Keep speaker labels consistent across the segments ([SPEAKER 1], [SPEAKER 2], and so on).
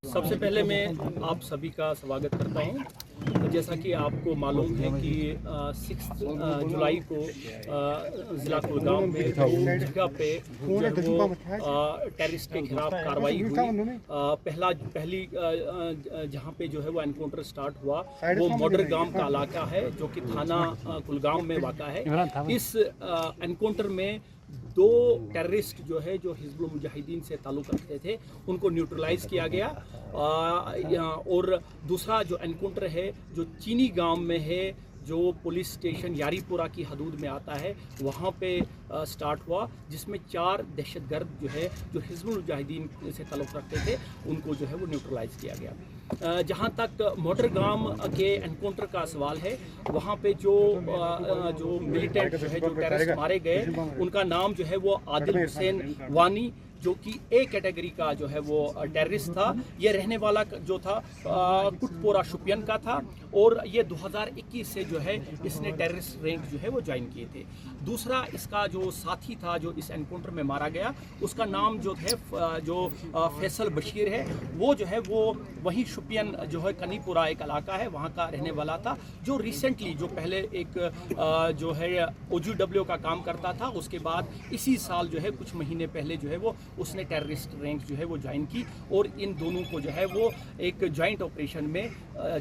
[SPEAKER 1] सबसे पहले मैं आप सभी का स्वागत करता हूं। जैसा कि आपको मालूम है कि 6 जुलाई को ज़िला कुलगाम में दो जगह पे जो है वो टेररिस्ट के खिलाफ कार्रवाई हुई। पहली जहां पे जो है वो एनकाउंटर स्टार्ट हुआ वो मॉडर गांव का इलाका है जो कि थाना कुलगाम में वाक़ा है। इस एनकाउंटर में 2 टेररिस्ट जो है जो हिजबुल मुजाहिदीन से ताल्लुक़ रखते थे उनको न्यूट्रलाइज़ किया गया। और दूसरा जो एनकाउंटर है जो चीनी गांव में है जो पुलिस स्टेशन यारीपुरा की हदूद में आता है वहाँ पे स्टार्ट हुआ, जिसमें 4 दहशतगर्द जो है जो हिजबुल मुजाहिदीन से ताल्लुक़ रखते थे उनको जो है वो न्यूट्रलाइज़ किया गया। जहाँ तक मॉडर गांव के एनकाउंटर का सवाल है वहाँ पे जो मिलिटेंट जो है जो टेररिस्ट मारे गए उनका नाम जो है वो आदिल हुसैन वानी जो कि ए कैटेगरी का जो है वो टेररिस्ट था। ये रहने वाला जो था कुटपोरा शुपियन का था और ये 2021 से जो है इसने टेररिस्ट रैंक जो है वो ज्वाइन किए थे। दूसरा इसका जो साथी था जो इस एनकाउंटर में मारा गया उसका नाम जो है जो फैसल बशीर है, वो जो है वो वही शुपियन जो है कनीपुरा एक इलाका है वहाँ का रहने वाला था, जो रिसेंटली जो पहले एक जो है OGW का काम करता था, उसके बाद इसी साल जो है कुछ महीने पहले जो है वो उसने टेररिस्ट रैंक जो है वो ज्वाइन की। और इन दोनों को जो है वो एक जॉइंट ऑपरेशन में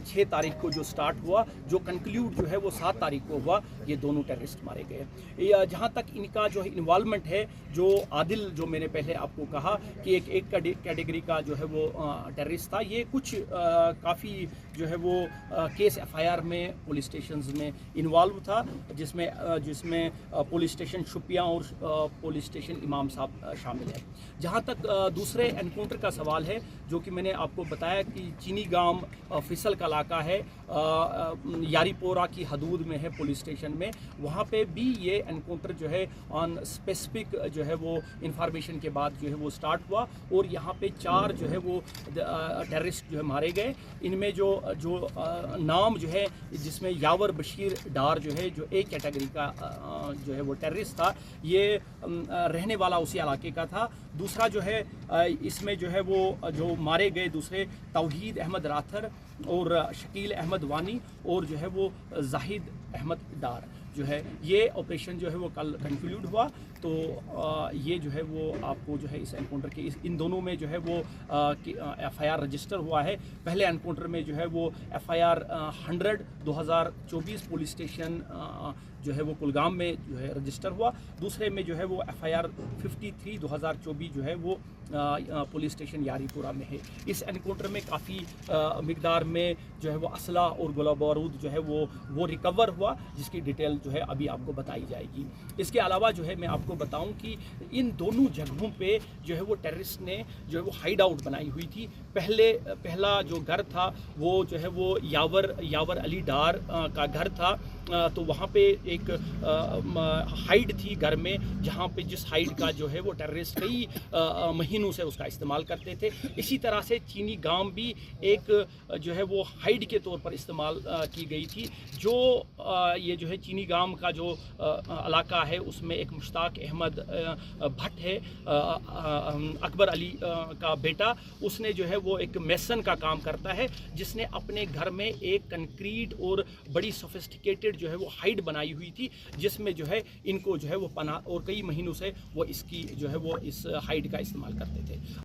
[SPEAKER 1] 6 तारीख को जो स्टार्ट हुआ जो कंक्लूड जो है वो 7 तारीख को हुआ, ये दोनों टेररिस्ट मारे गए। जहाँ तक इनका जो इन्वॉल्वमेंट है, जो आदिल जो मैंने पहले आपको कहा कि एक कैटेगरी का जो है वो टेररिस्ट था, ये कुछ काफ़ी जो है वो केस FIR में पुलिस स्टेशन में इन्वॉल्व था, जिसमें पुलिस स्टेशन शुपिया और पुलिस स्टेशन इमाम साहब शामिल है। जहाँ तक दूसरे एनकाउंटर का सवाल है जो कि मैंने आपको बताया कि चीनी गांव फिसल का इलाका है, यारीपोरा की हदूद में है पुलिस स्टेशन में, वहाँ पे भी ये एनकाउंटर जो है ऑन स्पेसिफिक जो है वो इंफॉर्मेशन के बाद जो है वो स्टार्ट हुआ और यहाँ पे 4 जो है वो टेररिस्ट जो है मारे गए। इनमें जो नाम जो है जिसमें यावर बशीर डार जो है जो एक कैटेगरी का जो है वो टेररिस्ट था, ये रहने वाला उसी इलाके का था। दूसरा जो है इसमें जो है वो जो मारे गए दूसरे तौहीद अहमद राथर और शकील अहमद वानी और जो है वो जाहिद अहमद डार जो है, ये ऑपरेशन जो है वो कल कंक्लूड हुआ। तो ये जो है वो आपको जो है इस एनकाउंटर के इन दोनों में जो है वो FIR रजिस्टर हुआ है। पहले एनकाउंटर में जो है वो FIR 100 2024 पुलिस स्टेशन जो है वो कुलगाम में जो है रजिस्टर हुआ। दूसरे में जो है वो FIR 53 2024 जो है वो पुलिस स्टेशन यारीपुरा में है। इस एनकाउंटर में काफ़ी मिकदार में जो है वो असला और गोला बारूद जो है वो रिकवर हुआ, जिसकी डिटेल जो है अभी आपको बताई जाएगी। इसके अलावा जो है मैं आपको बताऊं कि इन दोनों जगहों पे जो है वो टेररिस्ट ने जो है वो हाइड आउट बनाई हुई थी। पहला जो घर था वो जो है वो यावर अली डार का घर था, तो वहाँ पे एक हाइड थी घर में, जहाँ पे जिस हाइड का जो है वो टेररिस्ट कई महीनों से उसका इस्तेमाल करते थे। इसी तरह से चीनी गांव भी एक जो है वो हाइड के तौर पर इस्तेमाल की गई थी। जो ये जो है चीनी गांव का जो इलाका है उसमें एक मुश्ताक अहमद भट्ट है, अकबर अली का बेटा, उसने जो है वो एक मेसन का काम करता है, जिसने अपने घर में एक कंक्रीट और बड़ी सोफिस्टिकेटेड जो है वो हाइड बनाई हुई थी, जिसमें जो है इनको जो है वो पनाह और कई महीनों से वो इसकी जो है वो इस हाइड का इस्तेमाल करते थे।